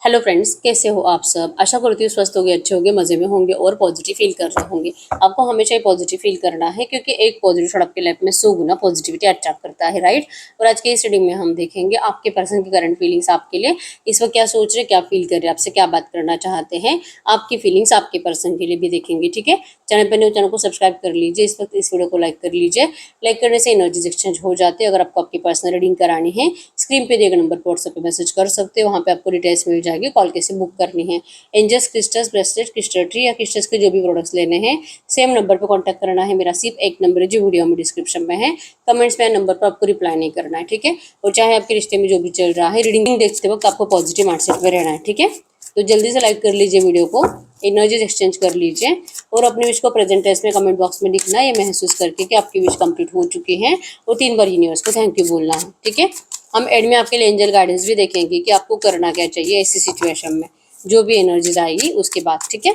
Hello friends, कैसे हो आप सब। आशा करती हूँ स्वस्थ होंगे, अच्छे होंगे, मज़े में होंगे और पॉजिटिव फील कर रहे होंगे। आपको हमेशा ही पॉजिटिव फील करना है क्योंकि एक पॉजिटिव थॉट आपकी लाइफ में 100 गुना पॉजिटिविटी अट्रैक्ट करता है, राइट। और आज के इस रीडिंग में हम देखेंगे आपके पर्सन की करंट फीलिंग्स आपके लिए इस वक्त क्या सोच रहे, क्या फील कर रहे हैं, आपसे क्या बात करना चाहते हैं। आपकी फीलिंग्स आपके पर्सन के लिए भी देखेंगे, ठीक है। चैनल पर न्यू, चैनल को सब्सक्राइब कर लीजिए। इस वक्त इस वीडियो को लाइक कर लीजिए। लाइक करने से एनर्जीज एक्सचेंज हो जाते हैं। अगर आपको आपकी पर्सनल रीडिंग करानी है, स्क्रीन पे दिए गए नंबर पर व्हाट्सएप पे मैसेज कर सकते हो। वहाँ पे आपको डिटेल्स मिल जाएगी, कॉल कैसे बुक करनी है। Angels, crystals, bracelet, crystal tree या क्रिस्टल्स के जो भी प्रोडक्ट्स लेने हैं, सेम नंबर पर कांटेक्ट करना है। मेरा सिर्फ एक नंबर है जो वीडियो में डिस्क्रिप्शन में है। कमेंट्स में नंबर पर आपको रिप्लाई नहीं करना है, ठीक है। और चाहे आपके रिश्ते में जो भी चल रहा है, रीडिंग देखते वक्त आपको पॉजिटिव माइंडसेट में रहना है, ठीक है। तो जल्दी से लाइक कर लीजिए वीडियो को, एनर्जीज एक्सचेंज कर लीजिए और अपने विश को प्रेजेंट टेंस में कमेंट बॉक्स में लिखना है, ये महसूस करके कि आपकी विश कंप्लीट हो चुकी है। और 3 बार यूनिवर्स को थैंक यू बोलना है, ठीक है। हम एड में आपके लिए एंजल गाइडेंस भी देखेंगे कि आपको करना क्या चाहिए ऐसी सिचुएशन में, जो भी एनर्जीज आएगी उसके बाद, ठीक है।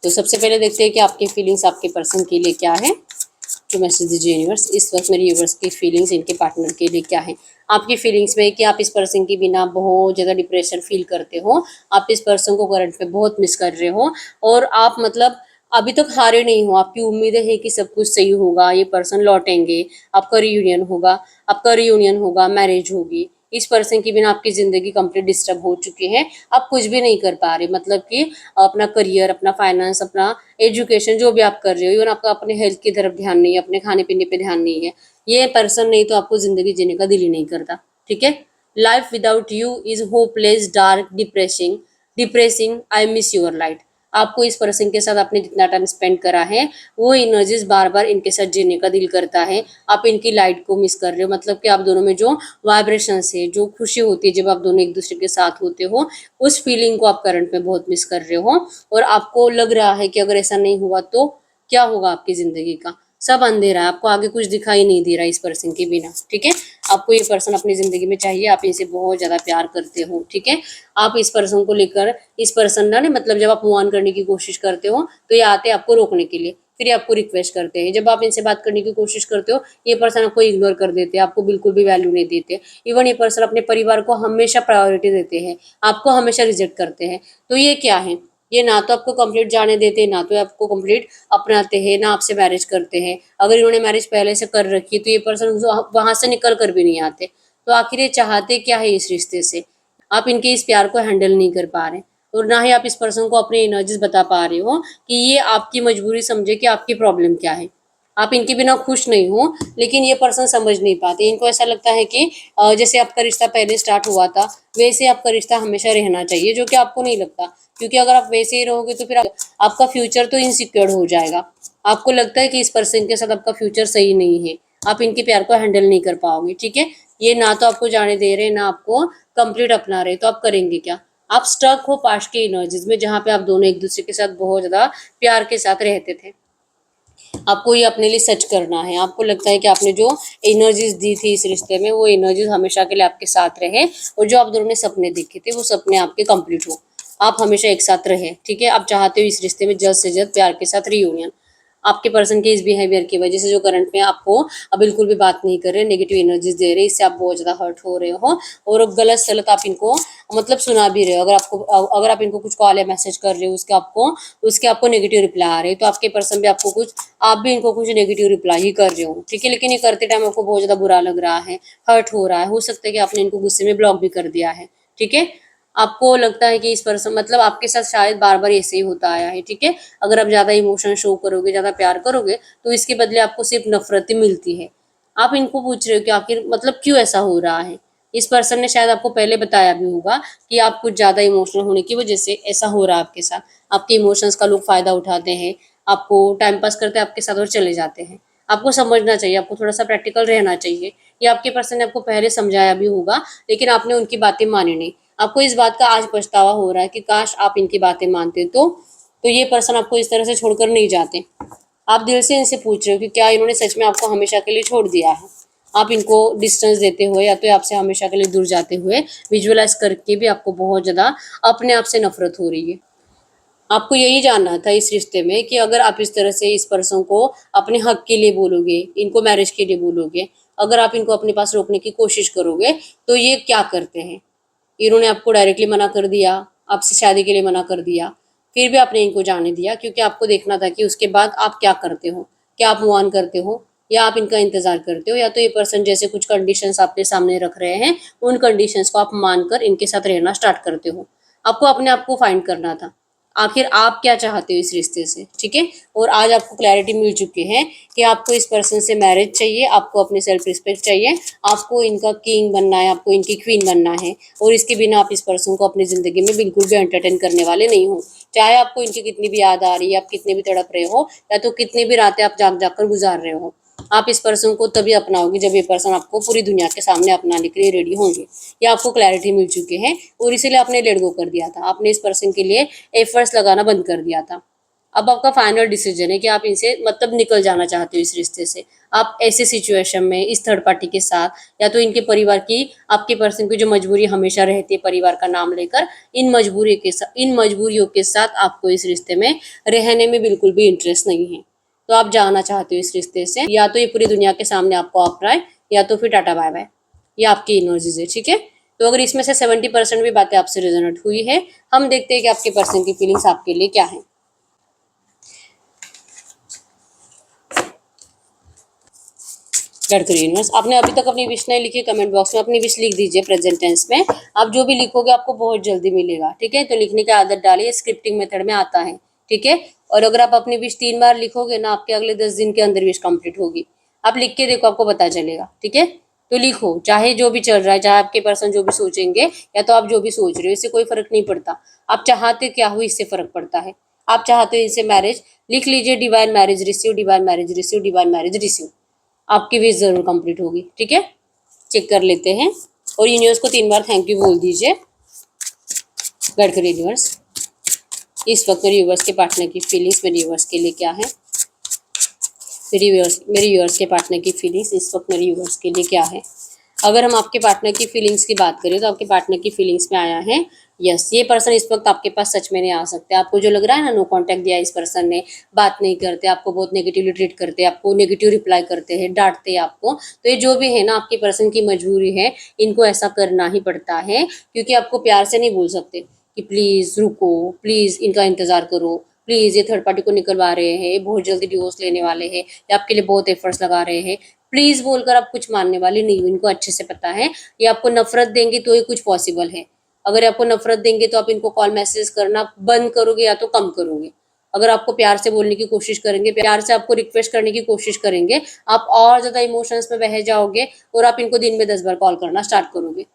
तो सबसे पहले देखते हैं कि आपकी फीलिंग्स आपके पर्सन के लिए क्या है। जो मैसेज दीजिए यूनिवर्स, इस वक्त मेरी यूनिवर्स की फीलिंग्स इनके पार्टनर के लिए क्या है। आपकी फीलिंग्स में कि आप इस पर्सन के बिना बहुत ज़्यादा डिप्रेशन फील करते हो, आप इस पर्सन को करंट में बहुत मिस कर रहे हो और आप मतलब अभी तक हारे नहीं हो। आपकी उम्मीदें हैं कि सब कुछ सही होगा, ये पर्सन लौटेंगे, आपका रियूनियन होगा, मैरिज होगी। इस पर्सन के बिना आपकी ज़िंदगी कंप्लीट डिस्टर्ब हो चुकी है। आप कुछ भी नहीं कर पा रहे, मतलब कि अपना करियर, अपना फाइनेंस, अपना एजुकेशन जो भी आप कर रहे हो, इवन आपका अपने हेल्थ की तरफ ध्यान नहीं है, अपने खाने पीने पे ध्यान नहीं है। ये पर्सन नहीं तो आपको ज़िंदगी जीने का दिल ही नहीं करता, ठीक है। Life without you is hopeless, dark, depressing, I miss your light. आपको इस पर्सन के साथ आपने जितना टाइम स्पेंड करा है, वो एनर्जीज बार बार इनके साथ जीने का दिल करता है। आप इनकी लाइट को मिस कर रहे हो, मतलब कि आप दोनों में जो वाइब्रेशंस है, जो खुशी होती है जब आप दोनों एक दूसरे के साथ होते हो, उस फीलिंग को आप करंट में बहुत मिस कर रहे हो। और आपको लग रहा है कि अगर ऐसा नहीं हुआ तो क्या होगा आपकी जिंदगी का। सब अंधेरा है, आपको आगे कुछ दिखाई नहीं दे रहा इस पर्सन के बिना, ठीक है। आपको ये पर्सन अपनी जिंदगी में चाहिए, आप इनसे बहुत ज्यादा प्यार करते हो, ठीक है। आप इस पर्सन को लेकर, इस पर्सन ना मतलब जब आप मूव ऑन करने की कोशिश करते हो तो ये आते हैं आपको रोकने के लिए, फिर ये आपको रिक्वेस्ट करते हैं। जब आप इनसे बात करने की कोशिश करते हो, ये पर्सन आपको इग्नोर कर देते हैं, आपको बिल्कुल भी वैल्यू नहीं देते। इवन ये पर्सन अपने परिवार को हमेशा प्रायोरिटी देते हैं, आपको हमेशा रिजेक्ट करते हैं। तो ये क्या है, ये ना तो आपको कंप्लीट जाने देते हैं, ना तो आपको कंप्लीट अपनाते हैं, ना आपसे मैरिज करते हैं। अगर इन्होंने मैरिज पहले से कर रखी है तो ये पर्सन वहां से निकल कर भी नहीं आते। तो आखिर ये चाहते क्या है इस रिश्ते से। आप इनके इस प्यार को हैंडल नहीं कर पा रहे और ना ही आप इस पर्सन को अपनी एनर्जीज बता पा रहे हो कि ये आपकी मजबूरी समझे कि आपकी प्रॉब्लम क्या है। आप इनके बिना खुश नहीं हो, लेकिन ये पर्सन समझ नहीं पाते। इनको ऐसा लगता है कि जैसे आपका रिश्ता पहले स्टार्ट हुआ था वैसे आपका रिश्ता हमेशा रहना चाहिए, जो कि आपको नहीं लगता। क्योंकि अगर आप वैसे ही रहोगे तो फिर आपका फ्यूचर तो इनसिक्योर हो जाएगा। आपको लगता है कि इस पर्सन के साथ आपका फ्यूचर सही नहीं है, आप इनके प्यार को हैंडल नहीं कर पाओगे, ठीक है। ये ना तो आपको जाने दे रहे, ना आपको कंप्लीट अपना रहे, तो आप करेंगे क्या। आप स्टक हो पास्ट के एनर्जीज में, जहाँ पे आप दोनों एक दूसरे के साथ बहुत ज्यादा प्यार के साथ रहते थे। आपको ये अपने लिए सच करना है। आपको लगता है कि आपने जो एनर्जीज दी थी इस रिश्ते में, वो एनर्जीज हमेशा के लिए आपके साथ रहे और जो आप दोनों ने सपने देखे थे वो सपने आपके कंप्लीट हो, आप हमेशा एक साथ रहे, ठीक है। आप चाहते हो इस रिश्ते में जल्द से जल्द प्यार के साथ रियूनियन। आपके पर्सन के इस बिहेवियर की वजह से जो करंट में आपको अब बिल्कुल भी बात नहीं कर रहे, नेगेटिव एनर्जीज दे रहे, इससे आप बहुत ज़्यादा हर्ट हो रहे हो और गलत सलत आप इनको मतलब सुना भी रहे हो। अगर आप इनको कुछ कॉल या मैसेज कर रहे हो, उसके आपको नेगेटिव रिप्लाई आ रहे हैं, तो आपके पर्सन भी आपको कुछ, आप भी इनको कुछ नेगेटिव रिप्लाई ही कर रहे हो, ठीक है। लेकिन ये करते टाइम आपको बहुत ज़्यादा बुरा लग रहा है, हर्ट हो रहा है। हो सकता है कि आपने इनको गुस्से में ब्लॉक भी कर दिया है, ठीक है। आपको लगता है कि इस पर्सन मतलब आपके साथ शायद बार बार ऐसे ही होता आया है, ठीक है। अगर आप ज़्यादा इमोशन शो करोगे, ज़्यादा प्यार करोगे, तो इसके बदले आपको सिर्फ नफरत ही मिलती है। आप इनको पूछ रहे हो कि आखिर मतलब क्यों ऐसा हो रहा है। इस पर्सन ने शायद आपको पहले बताया भी होगा कि आप कुछ ज़्यादा इमोशनल होने की वजह से ऐसा हो रहा है आपके साथ। आपके इमोशंस का लोग फ़ायदा उठाते हैं, आपको टाइम पास करते हैं आपके साथ और चले जाते हैं। आपको समझना चाहिए, आपको थोड़ा सा प्रैक्टिकल रहना चाहिए। ये आपके पर्सन ने आपको पहले समझाया भी होगा, लेकिन आपने उनकी बातें मानी नहीं। आपको इस बात का आज पछतावा हो रहा है कि काश आप इनकी बातें मानते तो ये पर्सन आपको इस तरह से छोड़कर नहीं जाते। आप दिल से इनसे पूछ रहे हो कि क्या इन्होंने सच में आपको हमेशा के लिए छोड़ दिया है। आप इनको डिस्टेंस देते हुए या तो आपसे हमेशा के लिए दूर जाते हुए विजुअलाइज करके भी आपको बहुत ज़्यादा अपने आप से नफरत हो रही है। आपको यही जानना था इस रिश्ते में कि अगर आप इस तरह से इस पर्सन को अपने हक के लिए बोलोगे, इनको मैरिज के लिए बोलोगे, अगर आप इनको अपने पास रोकने की कोशिश करोगे तो ये क्या करते हैं। इन्होंने आपको डायरेक्टली मना कर दिया, आपसे शादी के लिए मना कर दिया, फिर भी आपने इनको जाने दिया क्योंकि आपको देखना था कि उसके बाद आप क्या करते हो, क्या आप मूव ऑन करते हो या आप इनका इंतजार करते हो, या तो ये पर्सन जैसे कुछ कंडीशंस आपके सामने रख रहे हैं उन कंडीशंस को आप मानकर इनके साथ रहना स्टार्ट करते हो। आपको अपने आप को फाइंड करना था, आखिर आप क्या चाहते हो इस रिश्ते से, ठीक है। और आज आपको क्लैरिटी मिल चुकी है कि आपको इस पर्सन से मैरिज चाहिए, आपको अपनी सेल्फ रिस्पेक्ट चाहिए, आपको इनका किंग बनना है, आपको इनकी क्वीन बनना है, और इसके बिना आप इस पर्सन को अपनी ज़िंदगी में बिल्कुल भी एंटरटेन करने वाले नहीं हो। चाहे आपको इनकी कितनी भी याद आ रही है, आप कितने भी तड़प रहे हो, या तो कितनी भी रातें आप जाग जाग कर गुजार रहे हो, आप इस पर्सन को तभी अपनाओगे जब ये पर्सन आपको पूरी दुनिया के सामने अपनाने के लिए रेडी होंगे। ये आपको क्लैरिटी मिल चुकी है और इसीलिए आपने लेट गो कर दिया था, आपने इस पर्सन के लिए एफर्ट्स लगाना बंद कर दिया था। अब आपका फाइनल डिसीजन है कि आप इनसे मतलब निकल जाना चाहते हो इस रिश्ते से। आप ऐसे सिचुएशन में इस थर्ड पार्टी के साथ या तो इनके परिवार की, आपके पर्सन की जो मजबूरी हमेशा रहती है परिवार का नाम लेकर, इन मजबूरियों के साथ आपको इस रिश्ते में रहने में बिल्कुल भी इंटरेस्ट नहीं है। तो आप जाना चाहते हो इस रिश्ते से, या तो ये पूरी दुनिया के सामने आपको अपनाए या तो फिर टाटा बाय बाय। ये आपकी एनर्जीज है, ठीक है। तो अगर इसमें से 70% भी बातें आपसे रेजोनेट हुई है, हम देखते हैं कि आपके पर्सन की फीलिंग्स आपके लिए क्या है। यूनिवर्स, आपने अभी तक अपनी विश नहीं लिखी, कमेंट बॉक्स में अपनी विश लिख दीजिए प्रेजेंट टेंस में। आप जो भी लिखोगे आपको बहुत जल्दी मिलेगा, ठीक है। तो लिखने की आदत डालिए, स्क्रिप्टिंग मेथड में आता है, ठीक है। और अगर आप अपनी विश 3 बार लिखोगे ना, आपके अगले 10 दिन के अंदर विश कंप्लीट होगी। आप लिख के देखो, आपको पता चलेगा, ठीक है। तो लिखो, चाहे जो भी चल रहा है, चाहे आपके पर्सन जो भी सोचेंगे या तो आप जो भी सोच रहे हो, इससे कोई फर्क नहीं पड़ता। आप चाहते क्या हो इससे फर्क पड़ता है। आप चाहते हो इनसे मैरिज, लिख लीजिए divine marriage receive, divine marriage receive, divine marriage receive. आपकी विश जरूर कंप्लीट होगी, ठीक है। चेक कर लेते हैं और यूनिवर्स को 3 बार थैंक यू बोल दीजिए। गाइड करिए यूनिवर्स, इस वक्त मेरे यूनिवर्स के पार्टनर की फीलिंग्स मेरे यूनिवर्स के लिए क्या है। मेरे यूनिवर्स के पार्टनर की फीलिंग्स इस वक्त मेरे यूनिवर्स के लिए क्या है। अगर हम आपके पार्टनर की फीलिंग्स की बात करें तो आपके पार्टनर की फीलिंग्स में आया है यस, ये पर्सन इस वक्त आपके पास सच में नहीं आ सकते। आपको जो लग रहा है ना, नो कांटेक्ट दिया इस पर्सन ने, बात नहीं करते, आपको बहुत नेगेटिवली ट्रीट करते हैं, आपको नेगेटिव रिप्लाई करते हैं, डांटते हैं आपको, तो ये जो भी है ना आपके पर्सन की मजबूरी है, इनको ऐसा करना ही पड़ता है क्योंकि आपको प्यार से नहीं बोल सकते कि प्लीज़ रुको, प्लीज़ इनका इंतज़ार करो, प्लीज़ ये थर्ड पार्टी को निकलवा रहे हैं, बहुत जल्दी डिवोर्स लेने वाले हैं या आपके लिए बहुत एफर्ट्स लगा रहे हैं, प्लीज़ बोलकर आप कुछ मानने वाले नहीं हो। इनको अच्छे से पता है ये आपको नफरत देंगे तो ही कुछ पॉसिबल है। अगर आपको नफरत देंगे तो आप इनको कॉल मैसेज करना बंद करोगे या तो कम करोगे। अगर आपको प्यार से बोलने की कोशिश करेंगे, प्यार से आपको रिक्वेस्ट करने की कोशिश करेंगे, आप और ज़्यादा इमोशंस में बह जाओगे और आप इनको दिन में 10 बार कॉल करना स्टार्ट करोगे।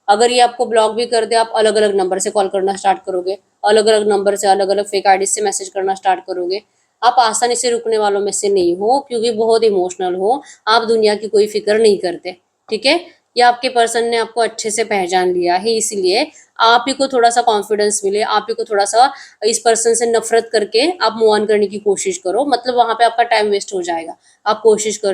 अगर ये आपको ब्लॉक भी कर दे, आप अलग अलग नंबर से कॉल करना स्टार्ट करोगे, अलग अलग नंबर से, अलग अलग फेक आईडी से मैसेज करना स्टार्ट करोगे। आप आसानी से रुकने वालों में से नहीं हो क्योंकि बहुत इमोशनल हो, आप दुनिया की कोई फिक्र नहीं करते, ठीक है। या आपके पर्सन ने आपको अच्छे से पहचान लिया है, इसलिए आप ही को थोड़ा सा कॉन्फिडेंस मिले, आप ही को थोड़ा सा इस पर्सन से नफरत करके आप मूव ऑन करने की कोशिश करो, मतलब वहां पे आपका टाइम वेस्ट हो जाएगा। आप कोशिश कर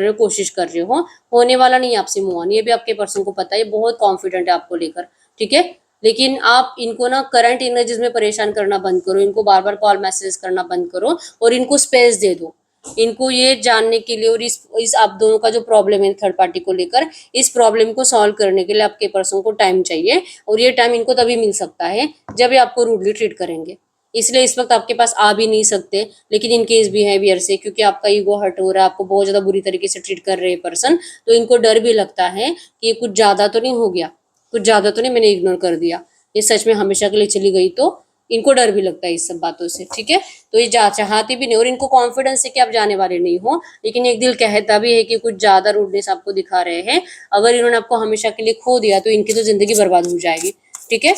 रहे हो, होने वाला नहीं आपसे मूव ऑन, ये भी आपके पर्सन को पता है, ये बहुत कॉन्फिडेंट है आपको लेकर, ठीक है। लेकिन आप इनको ना करंट एनर्जीज में परेशान करना बंद करो, इनको बार बार कॉल मैसेज करना बंद करो और इनको स्पेस दे दो। इनको ये जानने के लिए और इस आप दोनों का जो प्रॉब्लम है थर्ड पार्टी को लेकर, इस प्रॉब्लम को सॉल्व करने के लिए आपके पर्सन को टाइम चाहिए और ये टाइम इनको तभी मिल सकता है जब ये आपको रूडली ट्रीट करेंगे। इसलिए इस वक्त आपके पास आ भी नहीं सकते, लेकिन इनके इस बिहेवियर से, क्योंकि आपका ईगो हर्ट हो रहा है, आपको बहुत ज़्यादा बुरी तरीके से ट्रीट कर रहे हैं पर्सन, तो इनको डर भी लगता है कि ये कुछ ज़्यादा तो नहीं हो गया, कुछ ज़्यादा तो नहीं मैंने इग्नोर कर दिया, ये सच में हमेशा के लिए चली गई तो। इनको डर भी लगता है इस सब बातों से, ठीक है। तो ये चाहती भी नहीं और इनको कॉन्फिडेंस है कि आप जाने वाले नहीं हो, लेकिन एक दिल कहता भी है कि कुछ ज्यादा रूडनेस आपको दिखा रहे हैं। अगर इन्होंने आपको हमेशा के लिए खो दिया तो इनकी तो जिंदगी बर्बाद हो जाएगी, ठीक है।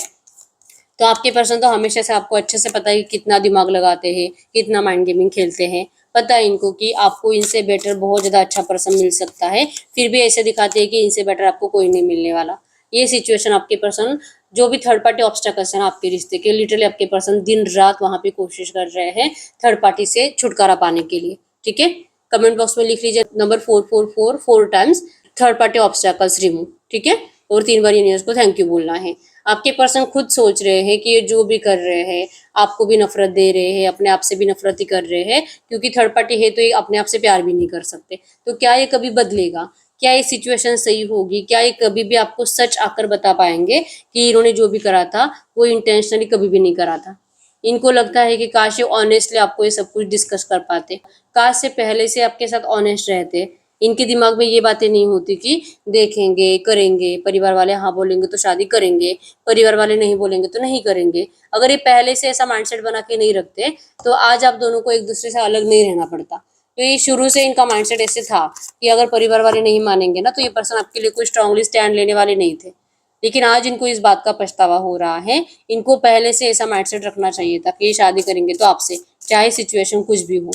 तो आपके पर्सन तो हमेशा से आपको अच्छे से पता है कि कितना दिमाग लगाते हैं, कितना माइंड गेमिंग खेलते हैं, पता है इनको कि आपको इनसे बेटर बहुत ज़्यादा अच्छा पर्सन मिल सकता है, फिर भी ऐसे दिखाते हैं कि इनसे बेटर आपको कोई नहीं मिलने वाला। ये सिचुएशन आपके पर्सन, जो भी थर्ड पार्टी ऑब्स्टेकल्स हैं आपके रिश्ते के, लिटरली आपके पर्सन दिन रात वहाँ पे कोशिश कर रहे हैं थर्ड पार्टी से छुटकारा पाने के लिए, ठीक है। कमेंट बॉक्स में लिख लीजिए number 444 4 times third party obstacles remove, ठीक है। और 3 बार यूनिवर्स को थैंक यू बोलना है। आपके पर्सन खुद सोच रहे हैं कि ये जो भी कर रहे हैं आपको भी नफरत दे रहे हैं, अपने आप से भी नफरत ही कर रहे हैं, क्योंकि थर्ड पार्टी है तो ये अपने आप से प्यार भी नहीं कर सकते। तो क्या ये कभी बदलेगा? क्या ये सिचुएशन सही होगी? क्या ये कभी भी आपको सच आकर बता पाएंगे कि इन्होंने जो भी करा था वो इंटेंशनली कभी भी नहीं करा था? इनको लगता है कि काश ये ऑनेस्टली आपको ये सब कुछ डिस्कस कर पाते, काश से पहले से आपके साथ ऑनेस्ट रहते। इनके दिमाग में ये बातें नहीं होती कि देखेंगे, करेंगे, परिवार वाले हाँ बोलेंगे तो शादी करेंगे, परिवार वाले नहीं बोलेंगे तो नहीं करेंगे। अगर ये पहले से ऐसा माइंडसेट बना के नहीं रखते तो आज आप दोनों को एक दूसरे से अलग नहीं रहना पड़ता। तो ये शुरू से इनका माइंडसेट ऐसे था कि अगर परिवार वाले नहीं मानेंगे ना तो ये पर्सन आपके लिए कोई स्ट्रांगली स्टैंड लेने वाले नहीं थे। लेकिन आज इनको इस बात का पछतावा हो रहा है। इनको पहले से ऐसा माइंडसेट रखना चाहिए था कि ये शादी करेंगे तो आपसे, चाहे सिचुएशन कुछ भी हो।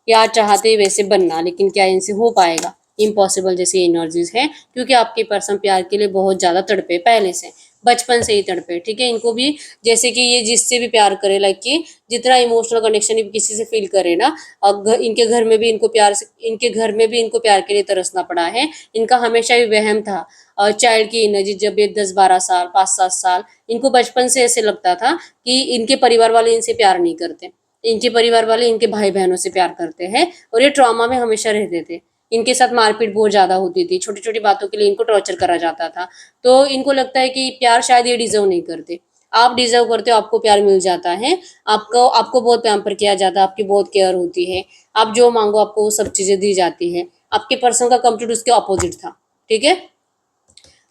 या चाहते वैसे बनना, लेकिन क्या इनसे हो पाएगा? इम्पॉसिबल जैसी एनर्जीज है, क्योंकि आपके पर्सन प्यार के लिए बहुत ज्यादा तड़पे, पहले से बचपन से ही तड़पे। ठीक है, इनको भी जैसे कि ये जिससे भी प्यार करे, लाइक कि जितना इमोशनल कनेक्शन ये किसी से फील करे ना, इनके घर में भी इनको प्यार से, इनके घर में भी इनको प्यार के लिए तरसना पड़ा है। इनका हमेशा ही वहम था चाइल्ड की एनर्जी, जब ये 10-12 साल, 5-7 साल, इनको बचपन से ऐसे लगता था कि इनके परिवार वाले इनसे प्यार नहीं करते, इनके परिवार वाले इनके भाई बहनों से प्यार करते हैं, और ये ट्रॉमा में हमेशा रहते थे। इनके साथ मारपीट बहुत ज्यादा होती थी, छोटी छोटी बातों के लिए इनको टॉर्चर करा जाता था। तो इनको लगता है कि प्यार शायद ये डिजर्व नहीं करते। आप डिजर्व करते हो, आपको प्यार मिल जाता है, आपको आपको बहुत पैम्पर किया जाता है, आपकी बहुत केयर होती है, आप जो मांगो आपको वो सब चीजें दी जाती है। आपके पर्सन का कंप्लीट उसके अपोजिट था। ठीक है,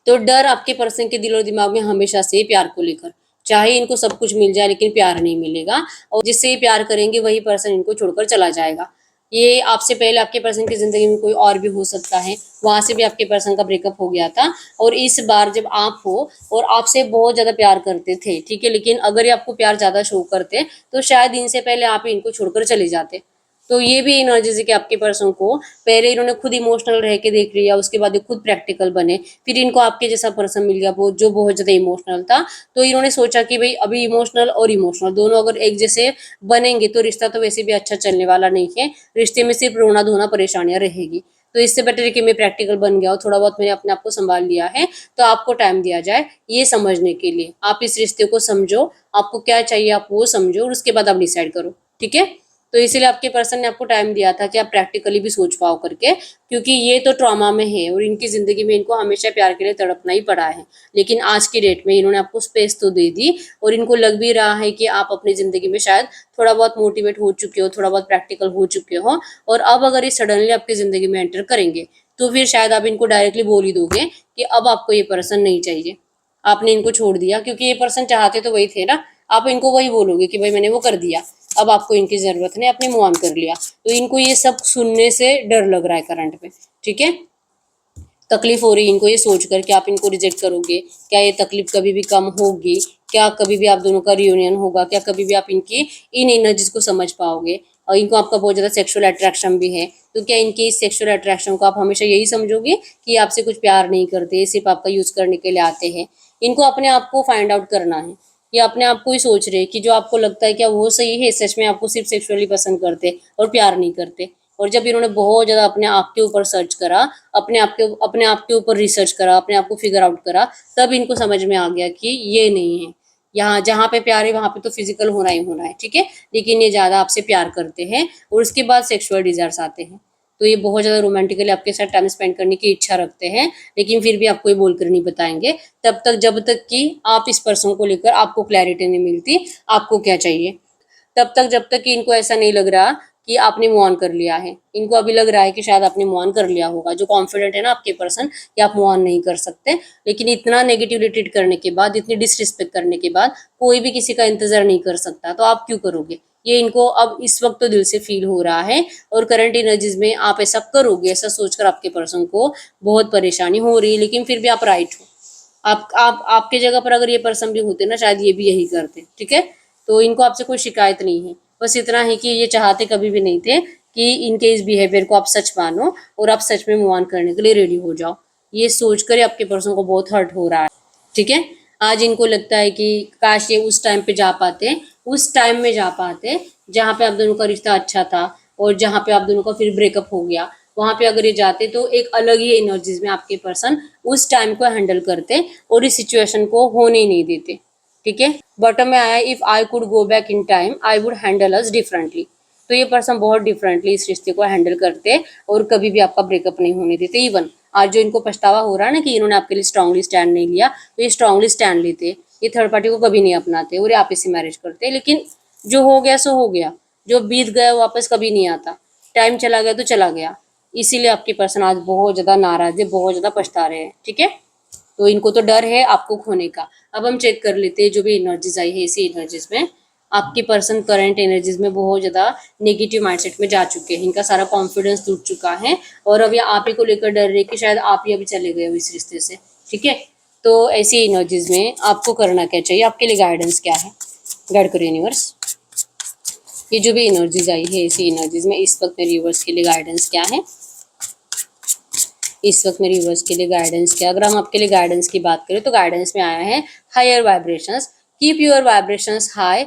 तो डर आपके पर्सन के दिल और दिमाग में हमेशा से प्यार को लेकर, चाहे इनको सब कुछ मिल जाए लेकिन प्यार नहीं मिलेगा, और जिससे ये प्यार करेंगे वही पर्सन इनको छोड़कर चला जाएगा। ये आपसे पहले आपके पर्सन की जिंदगी में कोई और भी हो सकता है, वहां से भी आपके पर्सन का ब्रेकअप हो गया था, और इस बार जब आप हो और आपसे बहुत ज्यादा प्यार करते थे, ठीक है, लेकिन अगर ये आपको प्यार ज्यादा शो करते तो शायद इनसे पहले आप इनको छोड़कर चले जाते। तो ये भी एनर्जीज है कि आपके पर्सन को पहले इन्होंने खुद इमोशनल रह के देख लिया, उसके बाद ये खुद प्रैक्टिकल बने, फिर इनको आपके जैसा पर्सन मिल गया वो जो बहुत ज्यादा इमोशनल था। तो इन्होंने सोचा कि भाई अभी इमोशनल और इमोशनल दोनों अगर एक जैसे बनेंगे तो रिश्ता तो वैसे भी अच्छा चलने वाला नहीं है, रिश्ते में सिर्फ रोना धोना परेशानियां रहेगी। तो इससे बेटर है कि मैं प्रैक्टिकल बन गया हूँ, थोड़ा बहुत मैंने अपने आप को संभाल लिया है, तो आपको टाइम दिया जाए ये समझने के लिए। आप इस रिश्ते को समझो, आपको क्या चाहिए आप वो समझो, और उसके बाद आप डिसाइड करो। ठीक है, तो इसीलिए आपके पर्सन ने आपको टाइम दिया था कि आप प्रैक्टिकली भी सोच पाओ करके, क्योंकि ये तो ट्रॉमा में है और इनकी जिंदगी में इनको हमेशा प्यार के लिए तड़पना ही पड़ा है। लेकिन आज की डेट में इन्होंने आपको स्पेस तो दे दी, और इनको लग भी रहा है कि आप अपनी जिंदगी में शायद थोड़ा बहुत मोटिवेट हो चुके हो, थोड़ा बहुत प्रैक्टिकल हो चुके हो, और अब अगर ये सडनली आपकी जिंदगी में एंटर करेंगे तो फिर शायद आप इनको डायरेक्टली बोल ही दोगे कि अब आपको ये पर्सन नहीं चाहिए, आपने इनको छोड़ दिया, क्योंकि ये पर्सन चाहते तो वही थे ना। आप इनको वही बोलोगे कि भाई मैंने वो कर दिया, अब आपको इनकी जरूरत नहीं, आपने मूव ऑन कर लिया। तो इनको ये सब सुनने से डर लग रहा है करंट में। ठीक है, तकलीफ हो रही है इनको ये सोचकर कि आप इनको रिजेक्ट करोगे, क्या ये तकलीफ कभी भी कम होगी, क्या कभी भी आप दोनों का रियूनियन होगा, क्या कभी भी आप इनकी इन एनर्जीज को समझ पाओगे, और इनको आपका बहुत ज्यादा सेक्सुअल अट्रैक्शन भी है, तो क्या इनकी इस सेक्सुअल अट्रैक्शन को आप हमेशा यही समझोगे कि आपसे कुछ प्यार नहीं करते, सिर्फ आपका यूज करने के लिए आते हैं? इनको अपने आप को फाइंड आउट करना है। ये अपने आप को ही सोच रहे कि जो आपको लगता है क्या वो सही है, सच में आपको सिर्फ सेक्सुअली पसंद करते और प्यार नहीं करते। और जब इन्होंने बहुत ज्यादा अपने आप के ऊपर सर्च करा, अपने आप के ऊपर रिसर्च करा, अपने आप को फिगर आउट करा, तब इनको समझ में आ गया कि ये नहीं है, यहाँ जहाँ पे प्यार है वहां पे तो फिजिकल होना ही होना है। ठीक है, लेकिन ये ज्यादा आपसे प्यार करते हैं और उसके बाद सेक्सुअल डिजायर्स आते हैं। तो ये बहुत ज्यादा रोमांटिकली आपके साथ टाइम स्पेंड करने की इच्छा रखते हैं, लेकिन फिर भी आपको ये बोलकर नहीं बताएंगे तब तक जब तक कि आप इस पर्सन को लेकर आपको क्लैरिटी नहीं मिलती आपको क्या चाहिए। तब तक जब तक कि इनको ऐसा नहीं लग रहा कि आपने मूव ऑन कर लिया है। इनको अभी लग रहा है कि शायद आपने मूव ऑन कर लिया होगा, जो कॉन्फिडेंट है ना आपके पर्सन कि आप मूव ऑन नहीं कर सकते। लेकिन इतना नेगेटिवली ट्रीट करने के बाद, इतनी डिसरिस्पेक्ट करने के बाद कोई भी किसी का इंतजार नहीं कर सकता, तो आप क्यों करोगे? ये इनको अब इस वक्त तो दिल से फील हो रहा है, और करंट एनर्जीज में आप ऐसा करोगे, ऐसा सोचकर आपके पर्सन को बहुत परेशानी हो रही है, लेकिन फिर भी आप राइट हो। आप आपके जगह पर अगर ये पर्सन भी होते ना, शायद ये भी यही करते। ठीक है, तो इनको आपसे कोई शिकायत नहीं है, बस इतना ही कि ये चाहते कभी भी नहीं थे कि इनके इस बिहेवियर को आप सच मानो और आप सच में मूव ऑन करने के लिए रेडी हो जाओ। ये सोचकर ही आपके पर्सन को बहुत हर्ट हो रहा है। ठीक है, आज इनको लगता है कि काश ये उस टाइम पे जा पाते, उस टाइम में जा पाते जहाँ पे आप दोनों का रिश्ता अच्छा था, और जहाँ पे आप दोनों का फिर ब्रेकअप हो गया, वहां पे अगर ये जाते तो एक अलग ही एनर्जीज में आपके पर्सन उस टाइम को हैंडल करते और इस सिचुएशन को होने ही नहीं देते। ठीक है, बॉटम में आया if I could go back in time I would handle us differently. तो ये पर्सन बहुत डिफरेंटली इस रिश्ते को हैंडल करते और कभी भी आपका ब्रेकअप नहीं होने देते। इवन आज जो इनको पछतावा हो रहा है ना कि इन्होंने आपके लिए स्ट्रांगली स्टैंड नहीं लिया, तो ये स्ट्रांगली स्टैंड लेते, ये थर्ड पार्टी को कभी नहीं अपनाते और ये आप इससे मैरिज करते। लेकिन जो हो गया सो हो गया, जो बीत गया वापस कभी नहीं आता, टाइम चला गया तो चला गया। इसीलिए आपके पर्सन आज बहुत ज्यादा नाराज है, बहुत ज्यादा पछता रहे हैं। ठीक है, तो इनको तो डर है आपको खोने का। अब हम चेक कर लेते हैं जो भी एनर्जीज आई है इसी एनर्जीज में आपके पर्सन करंट एनर्जीज में बहुत ज्यादा नेगेटिव माइंडसेट में जा चुके हैं, इनका सारा कॉन्फिडेंस टूट चुका है और अब ये आप ही को लेकर डर रहे कि शायद आप ही अभी चले गए हो इस रिश्ते से। ठीक है, तो ऐसी एनर्जीज में आपको करना क्या चाहिए, आपके लिए गाइडेंस क्या है, गाइड करो यूनिवर्स। ये जो भी एनर्जीज आई है इसी एनर्जीज में इस वक्त मेरे व्यूअर्स के लिए गाइडेंस क्या है, इस वक्त मेरे व्यूअर्स के लिए गाइडेंस क्या। अगर हम आपके लिए गाइडेंस की बात करें तो गाइडेंस में आया है higher vibrations, keep your vibrations high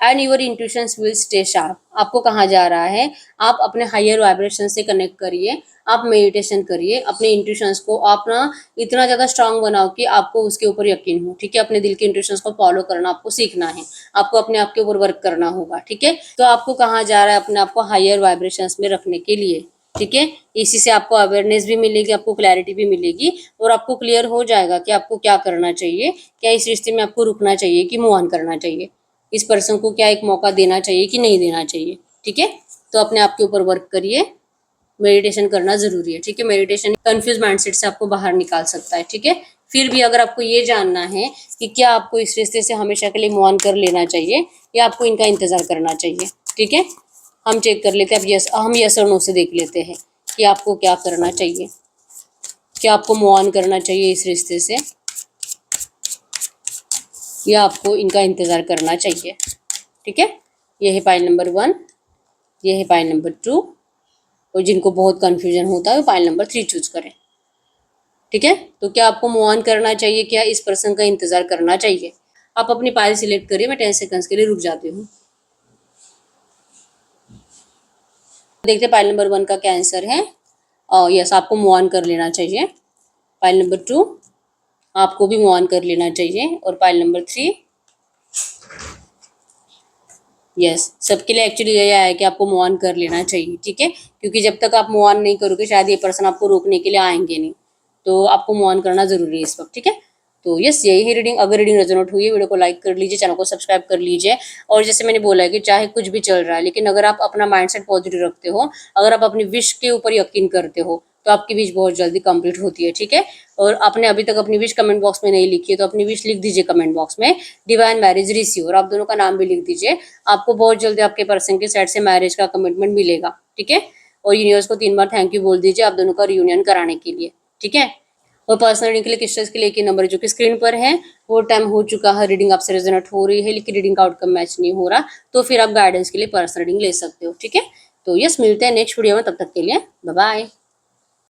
and your intuitions will stay sharp. आपको कहा जा रहा है आप अपने हायर वाइब्रेशन से कनेक्ट करिए, आप मेडिटेशन करिए, अपने इंट्यूशंस को आप ना इतना ज़्यादा स्ट्रांग बनाओ कि आपको उसके ऊपर यकीन हो। ठीक है, अपने दिल के इंट्यूशंस को फॉलो करना आपको सीखना है, आपको अपने आप के ऊपर वर्क करना होगा। ठीक है, तो आपको कहा जा रहा है अपने आप को हायर वाइब्रेशंस में रखने के लिए। ठीक है, इसी से आपको अवेयरनेस भी मिलेगी, आपको क्लैरिटी भी मिलेगी और आपको क्लियर हो जाएगा कि आपको क्या करना चाहिए, क्या इस रिश्ते में आपको रुकना चाहिए कि मूव ऑन करना चाहिए, इस पर्सन को क्या एक मौका देना चाहिए कि नहीं देना चाहिए। ठीक है, तो अपने आप के ऊपर वर्क करिए, मेडिटेशन करना जरूरी है। ठीक है, मेडिटेशन कंफ्यूज माइंडसेट से आपको बाहर निकाल सकता है। ठीक है, फिर भी अगर आपको ये जानना है कि क्या आपको इस रिश्ते से हमेशा के लिए मूव ऑन कर लेना चाहिए या आपको इनका इंतजार करना चाहिए। ठीक है, हम चेक कर लेते हैं, अब हम यस और नो से देख लेते हैं कि आपको क्या करना चाहिए, क्या आपको मूव ऑन करना चाहिए इस रिश्ते से या आपको इनका इंतजार करना चाहिए। ठीक है, ये है पाइल नंबर 1, ये है पाइल नंबर 2 और जिनको बहुत कंफ्यूजन होता है वो पाइल नंबर 3 चूज करें। ठीक है, तो क्या आपको मूव ऑन करना चाहिए, क्या इस पर्सन का इंतजार करना चाहिए। आप अपनी पाइल सिलेक्ट करिए, मैं 10 सेकंड्स के लिए रुक जाती हूँ। देखते पाइल नंबर 1 का क्या आंसर है। यस, आपको मूव ऑन कर लेना चाहिए। पाइल नंबर 2 आपको भी मूव ऑन कर लेना चाहिए और पाइल नंबर 3 यस, सबके लिए एक्चुअली यही आया है कि आपको मूव ऑन कर लेना चाहिए। ठीक है, क्योंकि जब तक आप मूव ऑन नहीं करोगे शायद ये पर्सन आपको रोकने के लिए आएंगे नहीं, तो आपको मूव ऑन करना जरूरी है इस वक्त। ठीक है, तो यस, यही है रीडिंग। अगर रीडिंग रेजोनेट हुई है वीडियो को लाइक कर लीजिए, चैनल को सब्सक्राइब कर लीजिए। और जैसे मैंने बोला है कि चाहे कुछ भी चल रहा है लेकिन अगर आप अपना माइंडसेट पॉजिटिव रखते हो, अगर आप अपनी विश के ऊपर यकीन करते हो तो आपकी विश बहुत जल्दी कंप्लीट होती है। ठीक है, और आपने अभी तक अपनी विश कमेंट बॉक्स में नहीं लिखी है तो अपनी विश लिख दीजिए कमेंट बॉक्स में, डिवाइन मैरिज रिसीव, और आप दोनों का नाम भी लिख दीजिए। आपको बहुत जल्दी आपके पर्सन के साइड से मैरिज का कमिटमेंट मिलेगा। ठीक है, और यूनिवर्स को 3 बार थैंक यू बोल दीजिए आप दोनों का रियूनियन कराने के लिए। ठीक है, और पर्सनल रीडिंग के लिए किस के लिए एक नंबर जो कि स्क्रीन पर है, वो टाइम हो चुका है, रीडिंग आपसे रेजोनेट हो रही है लेकिन रीडिंग का आउटकम मैच नहीं हो रहा, तो फिर आप गाइडेंस के लिए पर्सनल रीडिंग ले सकते हो। ठीक है, तो यस, मिलते हैं नेक्स्ट वीडियो में, तब तक के लिए बाय बाय।